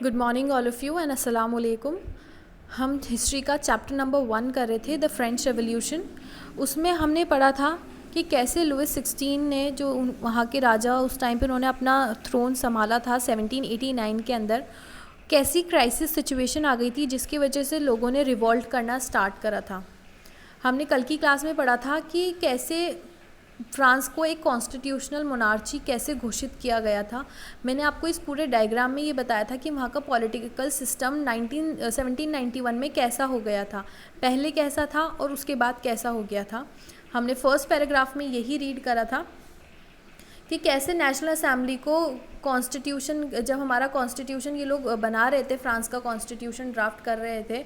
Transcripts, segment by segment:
Good morning all of you and अस्सलाम वालेकुम। हम हिस्ट्री का चैप्टर नंबर 1 कर रहे थे, द फ्रेंच रेवोल्यूशन। उसमें हमने पढ़ा था कि कैसे लुइस 16 ने, जो वहाँ के राजा उस टाइम पे उन्होंने अपना थ्रोन संभाला था 1789 के अंदर, कैसी क्राइसिस सिचुएशन आ गई थी जिसकी वजह से लोगों ने रिवॉल्ट करना स्टार्ट करा था। हमने कल की क्लास में पढ़ा था कि कैसे फ्रांस को एक कॉन्स्टिट्यूशनल मोनार्ची कैसे घोषित किया गया था। मैंने आपको इस पूरे डायग्राम में ये बताया था कि वहाँ का पॉलिटिकल सिस्टम 1791 में कैसा हो गया था, पहले कैसा था और उसके बाद कैसा हो गया था। हमने फर्स्ट पैराग्राफ में यही रीड करा था कि कैसे नेशनल असेंबली को कॉन्स्टिट्यूशन, जब हमारा कॉन्स्टिट्यूशन ये लोग बना रहे थे, फ्रांस का कॉन्स्टिट्यूशन ड्राफ्ट कर रहे थे,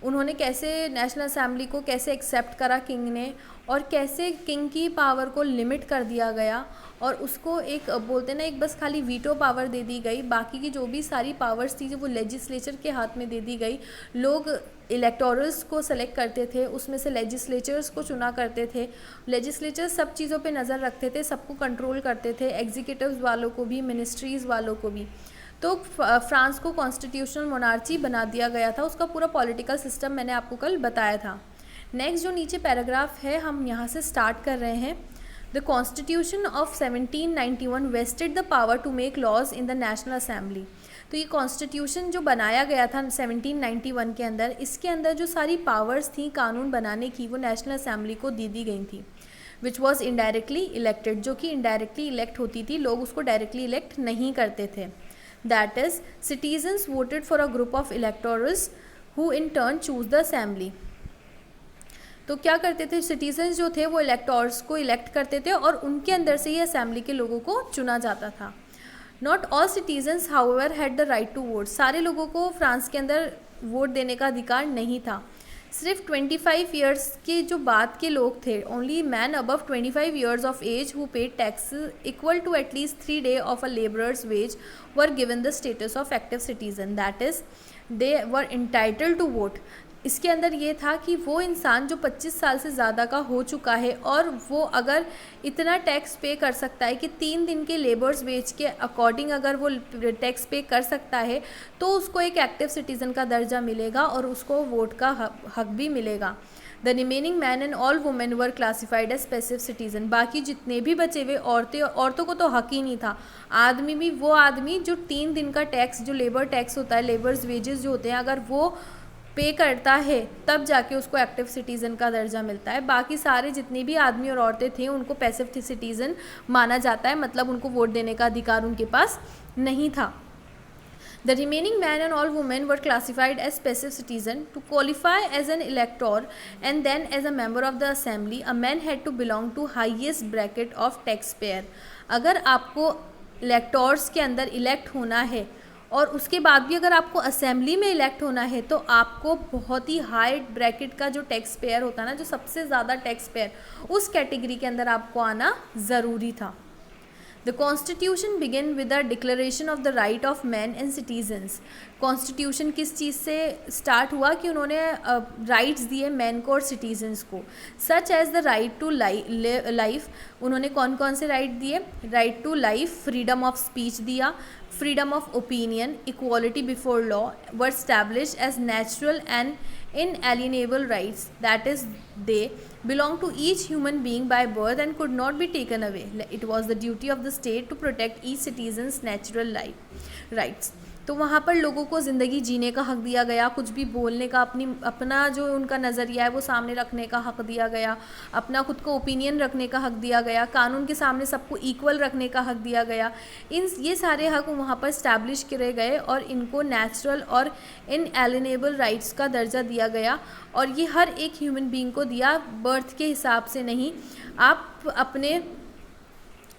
उन्होंने कैसे नेशनल असेंबली को कैसे एक्सेप्ट करा किंग ने, और कैसे किंग की पावर को लिमिट कर दिया गया और उसको एक बोलते ना, एक बस खाली वीटो पावर दे दी गई। बाकी की जो भी सारी पावर्स थी वो लेजिस्लेचर के हाथ में दे दी गई। लोग इलेक्टोरल्स को सेलेक्ट करते थे, उसमें से लेजिस्लेचर्स को चुना करते थे। लेजिस्लेचर सब चीज़ों पे नज़र रखते थे, सबको कंट्रोल करते थे, एग्जीक्यूटिव्स वालों को भी, मिनिस्ट्रीज़ वालों को भी। तो फ्रांस को कॉन्स्टिट्यूशनल मोनार्ची बना दिया गया था। उसका पूरा पॉलिटिकल सिस्टम मैंने आपको कल बताया था। नेक्स्ट जो नीचे पैराग्राफ है, हम यहाँ से स्टार्ट कर रहे हैं। The constitution of 1791 vested the power to make laws in the national assembly. तो ये कॉन्स्टिट्यूशन जो बनाया गया था 1791 के अंदर, इसके अंदर जो सारी पावर्स थी कानून बनाने की, वो नेशनल असेंबली को दे दी गई थी, विच वॉज इनडायरेक्टली इलेक्टेड, जो कि इनडायरेक्टली इलेक्ट होती थी, लोग उसको डायरेक्टली इलेक्ट नहीं करते थे। That is, citizens voted for a group of electorals who in turn choose the assembly. तो क्या करते थे, सिटीजन्स जो थे वो इलेक्टोर्स को इलेक्ट करते थे और उनके अंदर से ही असेंबली के लोगों को चुना जाता था। Not all citizens however had the right to vote. सारे लोगों को फ्रांस के अंदर वोट देने का अधिकार नहीं था। सिर्फ 25 ईयर्स के जो बाद के लोग थे, only man above 25 years of age who paid tax equal to at least 3 days of a labourer's wage were given the status of active citizen, that is they were entitled to vote. इसके अंदर ये था कि वो इंसान जो 25 साल से ज़्यादा का हो चुका है और वो अगर इतना टैक्स पे कर सकता है कि 3 दिन के लेबर्स वेज के अकॉर्डिंग अगर वो टैक्स पे कर सकता है, तो उसको एक एक्टिव सिटीज़न का दर्जा मिलेगा और उसको वोट का हक भी मिलेगा। The remaining man and all women were classified as passive citizen. बाकी जितने भी बचे हुए औरतों को तो हक ही नहीं था। आदमी भी, वो आदमी जो 3 दिन का टैक्स, जो लेबर टैक्स होता है, लेबर्स वेजेस जो होते हैं, अगर वो पे करता है तब जाके उसको एक्टिव सिटीज़न का दर्जा मिलता है। बाकी सारे जितने भी आदमी और औरतें थे उनको पैसिव सिटीज़न माना जाता है, मतलब उनको वोट देने का अधिकार उनके पास नहीं था। The remaining men and all women were classified as passive citizen. To qualify as an elector and then as a member of the assembly, a man had to belong to highest bracket of taxpayer. अगर आपको इलेक्टोर्स के अंदर elect होना है और उसके बाद भी अगर आपको असेंबली में इलेक्ट होना है, तो आपको बहुत ही हाई ब्रैकेट का जो टैक्स पेयर होता है ना, जो सबसे ज़्यादा टैक्स पेयर, उस कैटेगरी के अंदर आपको आना ज़रूरी था। The constitution begin with the declaration of the right of man and citizens. Constitution किस चीज़ से स्टार्ट हुआ कि उन्होंने राइट्स दिए मैन को और सिटीजन्स को, such as the right to life. उन्होंने कौन कौन से राइट दिए? Right to life, freedom of speech दिया, freedom of opinion, equality before law were established as natural and inalienable rights, that is they belong to each human being by birth and could not be taken away. It was the duty of the state to protect each citizen's natural rights. तो वहाँ पर लोगों को ज़िंदगी जीने का हक़ दिया गया, कुछ भी बोलने का, अपना जो उनका नज़रिया है वो सामने रखने का हक़ दिया गया, अपना खुद को ओपिनियन रखने का हक़ दिया गया, कानून के सामने सबको इक्वल रखने का हक़ दिया गया। ये सारे हक़ वहाँ पर इस्टेब्लिश करे गए और इनको नेचुरल और इनएलिनेबल राइट्स का दर्जा दिया गया। और ये हर एक ह्यूमन बीइंग को दिया, बर्थ के हिसाब से नहीं। आप अपने,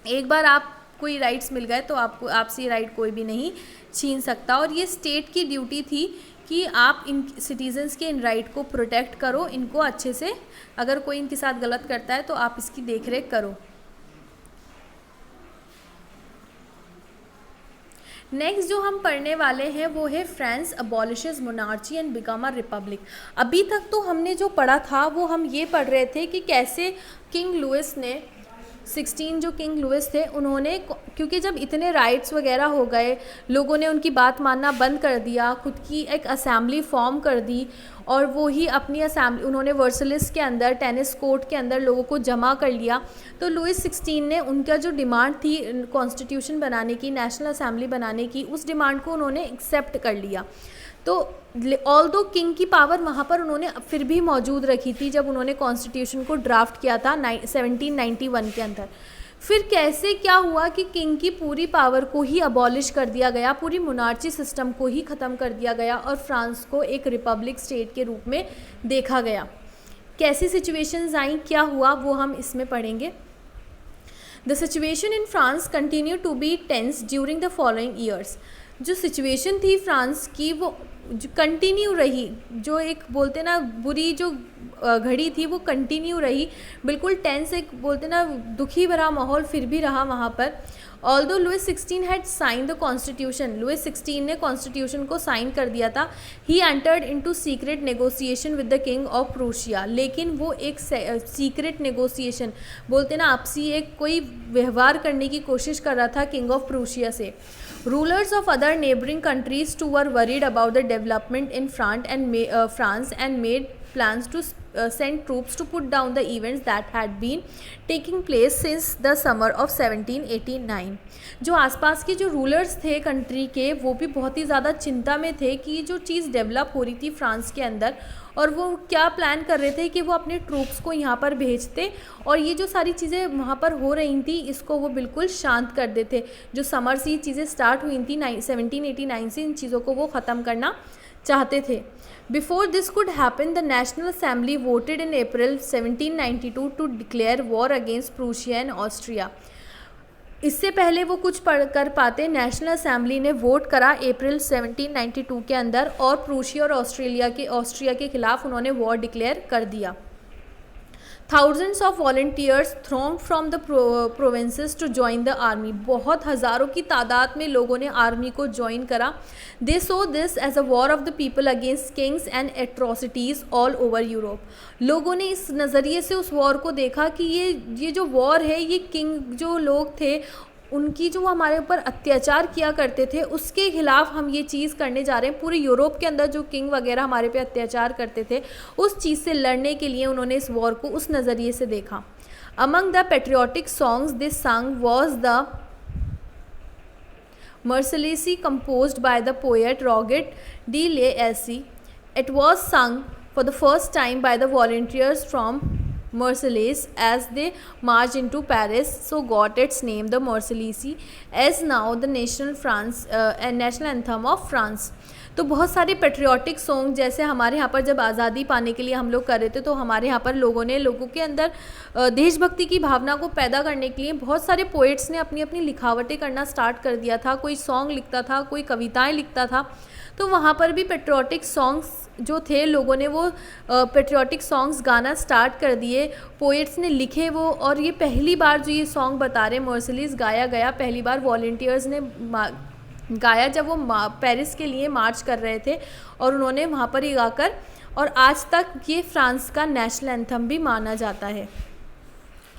एक बार आप कोई राइट्स मिल गए तो आपसे ये राइट कोई भी नहीं छीन सकता। और ये स्टेट की ड्यूटी थी कि आप इन सिटीजन्स के इन राइट को प्रोटेक्ट करो, इनको अच्छे से, अगर कोई इनके साथ गलत करता है तो आप इसकी देखरेख करो। नेक्स्ट जो हम पढ़ने वाले हैं वो है France अबॉलिशेस monarchy and become a republic. अभी तक तो हमने जो पढ़ा था वो हम ये पढ़ रहे थे कि कैसे किंग लुइस ने 16 जो किंग लुइस थे उन्होंने, क्योंकि जब इतने राइट्स वगैरह हो गए, लोगों ने उनकी बात मानना बंद कर दिया, खुद की एक असेंबली फॉर्म कर दी और वो ही अपनी असेंबली उन्होंने वर्सलिस के अंदर, टेनिस कोर्ट के अंदर लोगों को जमा कर लिया। तो लुइस 16 ने उनका जो डिमांड थी कॉन्स्टिट्यूशन बनाने की, नेशनल असेंबली बनाने की, उस डिमांड को उन्होंने एक्सेप्ट कर लिया। तो ऑल दो किंग की पावर वहाँ पर उन्होंने फिर भी मौजूद रखी थी जब उन्होंने कॉन्स्टिट्यूशन को ड्राफ्ट किया था 1791 के अंदर। फिर कैसे क्या हुआ कि किंग की पूरी पावर को ही अबॉलिश कर दिया गया, पूरी मोनार्ची सिस्टम को ही ख़त्म कर दिया गया और फ्रांस को एक रिपब्लिक स्टेट के रूप में देखा गया। कैसी सिचुएशंस आई, क्या हुआ, वो हम इसमें पढ़ेंगे। The situation in France continue to be tense during the following years. जो सिचुएशन थी फ्रांस की वो जो कंटिन्यू रही, जो एक बोलते ना बुरी जो घड़ी थी वो कंटिन्यू रही, बिल्कुल टेंस, एक बोलते ना दुखी भरा माहौल फिर भी रहा वहाँ पर। Although Louis 16 had sign the constitution, Louis 16 ने कॉन्स्टिट्यूशन को साइन कर दिया था। He entered into secret negotiation with the king of Prussia, लेकिन वो एक सीक्रेट नेगोशिएशन बोलते ना आपसी एक कोई व्यवहार करने की कोशिश कर रहा था किंग ऑफ प्रूशिया से। Rulers of other neighboring countries too were worried about the development in France and made plans to send troops to put down the events that had been taking place since the summer of 1789। जो आसपास के जो rulers थे country के वो भी बहुत ही ज़्यादा चिंता में थे कि जो चीज़ डेवलप हो रही थी फ्रांस के अंदर, और वो क्या प्लान कर रहे थे कि वो अपने ट्रूप्स को यहाँ पर भेजते और ये जो सारी चीज़ें वहाँ पर हो रही थी इसको वो बिल्कुल शांत कर देते। जो समर से ये चीज़ें स्टार्ट हुई थी 1789 से, इन चीज़ों को वो ख़त्म करना चाहते थे। Before this could happen the national assembly voted in April 1792 to declare war against Prussia and Austria. इससे पहले वो कुछ कर पाते, नेशनल असेंबली ने वोट करा अप्रैल 1792 के अंदर और प्रूशिया और ऑस्ट्रिया के खिलाफ उन्होंने वॉर डिक्लेयर कर दिया। Thousands of volunteers throng from the provinces to join the army, बहुत हज़ारों की तादाद में लोगों ने आर्मी को ज्वाइन करा। They so this as a war of the people against kings and atrocities all over Europe. लोगों ने इस नज़रिए से उस वॉर को देखा कि ये जो वॉर है ये किंग जो लोग थे उनकी जो हमारे ऊपर अत्याचार किया करते थे उसके खिलाफ हम ये चीज़ करने जा रहे हैं। पूरे यूरोप के अंदर जो किंग वगैरह हमारे पे अत्याचार करते थे उस चीज़ से लड़ने के लिए उन्होंने इस वॉर को उस नज़रिए से देखा। Among the patriotic songs this song was the Marseillaise composed by the poet Roget de Lacy. It was sung for the first time by the volunteers from Marseilles as they marched into Paris, so got its name the Marseillaise, as now the national anthem of France। तो बहुत सारे patriotic song जैसे हमारे यहाँ पर जब आज़ादी पाने के लिए हम लोग कर रहे थे तो हमारे यहाँ पर लोगों के अंदर देशभक्ति की भावना को पैदा करने के लिए बहुत सारे पोइट्स ने अपनी अपनी लिखावटें करना स्टार्ट कर दिया था। कोई सॉन्ग लिखता था, कोई कविताएं लिखता था, तो वहाँ पर भी पेट्रियाटिक सॉन्ग्स जो थे लोगों ने वो पेट्रियाटिक सॉन्ग्स गाना स्टार्ट कर दिए, पोइट्स ने लिखे वो। और ये पहली बार जो ये सॉन्ग बता रहे मर्सिलीज गाया गया, पहली बार वॉलंटियर्स ने गाया जब वो पेरिस के लिए मार्च कर रहे थे और उन्होंने वहाँ पर ही गाकर, और आज तक ये फ्रांस का नेशनल एंथम भी माना जाता है।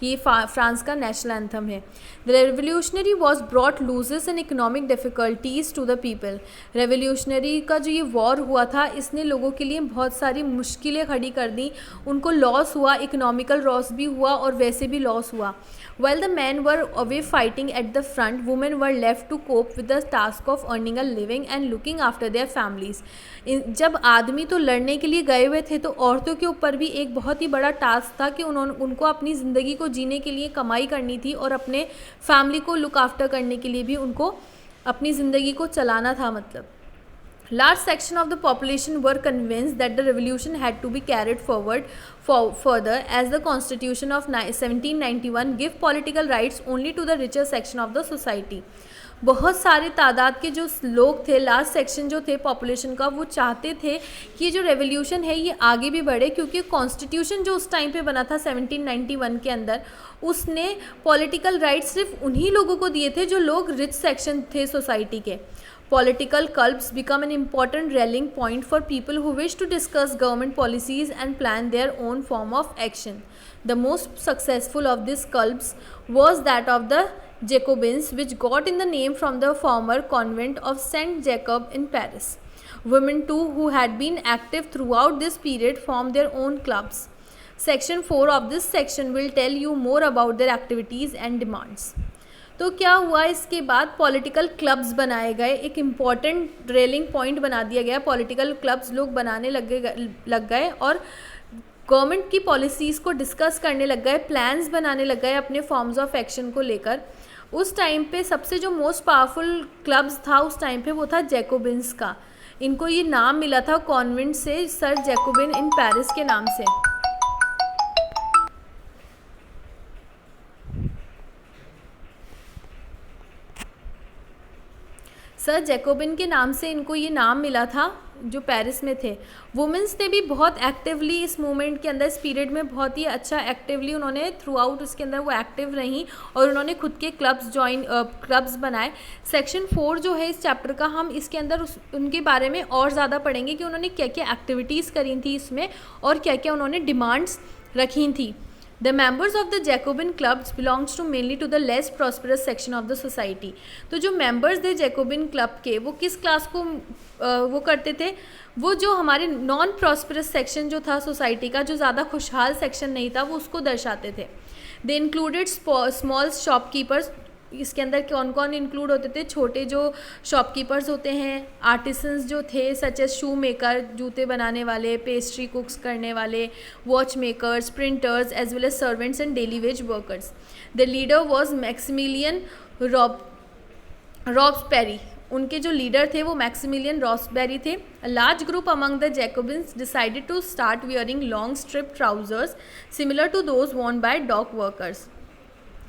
ये फ्रांस का नेशनल एंथम है। The revolutionary was brought losses and economic difficulties to the people. Revolutionary का जो ये वॉर हुआ था इसने लोगों के लिए बहुत सारी मुश्किलें खड़ी कर दी, उनको लॉस हुआ, इकोनॉमिकल लॉस भी हुआ और वैसे भी लॉस हुआ। While the men were away fighting at the front, women were left to cope with the task of earning a living and looking after their families. जब आदमी तो लड़ने के लिए गए हुए थे तो औरतों के ऊपर भी एक बहुत ही बड़ा टास्क था कि उनको अपनी ज़िंदगी को जीने के लिए कमाई करनी थी और अपने फैमिली को लुक आफ्टर करने के लिए भी उनको अपनी ज़िंदगी को चलाना था। मतलब large section of the population were convinced that the revolution had to be carried forward further as the constitution of 1791 give political rights only to the richer section of the society। बहुत सारे तादाद के जो लोग थे, last section जो थे population का, वो चाहते थे कि ये जो रेवोल्यूशन है ये आगे भी बढ़े, क्योंकि कॉन्स्टिट्यूशन जो उस टाइम पे बना था 1791 के अंदर उसने पॉलिटिकल राइट्स सिर्फ उन्हीं लोगों को दिए थे जो लोग रिच सेक्शन थे सोसाइटी के। Political clubs become an important rallying point for people who wish to discuss government policies and plan their own form of action. The most successful of these clubs was that of the Jacobins, which got in the name from the former convent of Saint Jacob in Paris. Women too, who had been active throughout this period, formed their own clubs. Section 4 of this section will tell you more about their activities and demands. तो क्या हुआ, इसके बाद political clubs बनाए गए, एक important railing point बना दिया गया, पॉलिटिकल क्लब्स लोग बनाने लग गए और गवर्नमेंट की पॉलिसीज़ को डिस्कस करने लग गए, प्लान्स बनाने लग गए अपने फॉर्म्स ऑफ एक्शन को लेकर. उस टाइम पे सबसे जो मोस्ट पावरफुल क्लब्स था उस टाइम पे वो था जैकोबिन्स का. इनको ये नाम मिला था कॉन्वेंट से, सर जैकोबिन इन पेरिस के नाम से. सर जैकोबिन के नाम से इनको ये नाम मिला था जो पेरिस में थे. वुमेंस ने भी बहुत एक्टिवली इस मूवमेंट के अंदर, इस पीरियड में बहुत ही अच्छा एक्टिवली उन्होंने थ्रू आउट उसके अंदर वो एक्टिव रहीं और उन्होंने खुद के क्लब्स बनाए. सेक्शन 4 जो है इस चैप्टर का, हम इसके अंदर उनके बारे में और ज़्यादा पढ़ेंगे कि उन्होंने क्या क्या एक्टिविटीज़ करी थी इसमें और क्या क्या उन्होंने डिमांड्स रखी थी. The members of the Jacobin clubs belongs to mainly to the less prosperous section of the society. तो जो members थे Jacobin club के, वो किस क्लास को वो करते थे, वो जो हमारे नॉन प्रॉस्परस सेक्शन जो था सोसाइटी का, जो ज़्यादा खुशहाल सेक्शन नहीं था, वो उसको दर्शाते थे. दे इंक्लूडेड स्मॉल शॉपकीपर्स. इसके अंदर कौन कौन इंक्लूड होते थे, छोटे जो शॉपकीपर्स होते हैं, आर्टिसंस जो थे सच एज शू मेकर, जूते बनाने वाले, पेस्ट्री कुक्स करने वाले, watch makers, printers, as well as servants and daily wage workers. The leader was Maximilian Robespierre. उनके जो लीडर थे वो मैक्सिमिलियन रॉब्सबेरी थे. A large group among the Jacobins decided to start wearing long strip trousers similar to those worn by dock workers.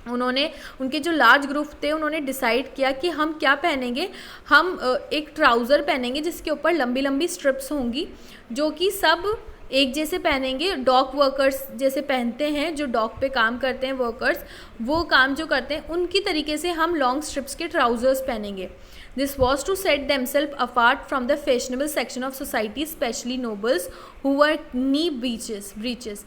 उन्होंने, उनके जो large group थे, उन्होंने डिसाइड किया कि हम क्या पहनेंगे, हम एक ट्राउज़र पहनेंगे जिसके ऊपर लंबी लंबी स्ट्रिप्स होंगी, जो कि सब एक जैसे पहनेंगे. डॉक वर्कर्स जैसे पहनते हैं, जो डॉक पे काम करते हैं वर्कर्स, वो काम जो करते हैं उनकी तरीके से हम लॉन्ग स्ट्रिप्स के ट्राउज़र्स पहनेंगे. This was to set themselves apart from the fashionable section of society, specially nobles who wore knee breeches.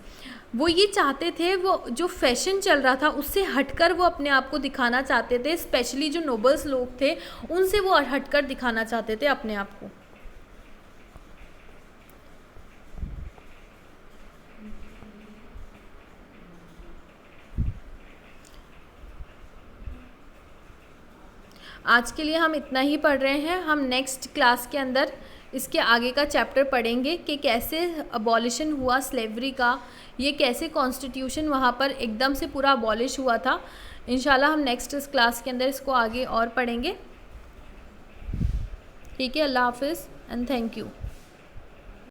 वो ये चाहते थे, वो जो फैशन चल रहा था उससे हटकर वो अपने आप को दिखाना चाहते थे, स्पेशली जो नोबल्स लोग थे उनसे वो हटकर दिखाना चाहते थे अपने आप को. आज के लिए हम इतना ही पढ़ रहे हैं. हम नेक्स्ट क्लास के अंदर इसके आगे का चैप्टर पढ़ेंगे कि कैसे अबॉलिशन हुआ स्लेवरी का, ये कैसे कॉन्स्टिट्यूशन वहाँ पर एकदम से पूरा अबॉलिश हुआ था. इंशाल्लाह हम नेक्स्ट इस क्लास के अंदर इसको आगे और पढ़ेंगे. ठीक है, अल्लाह हाफिज़ एंड थैंक यू.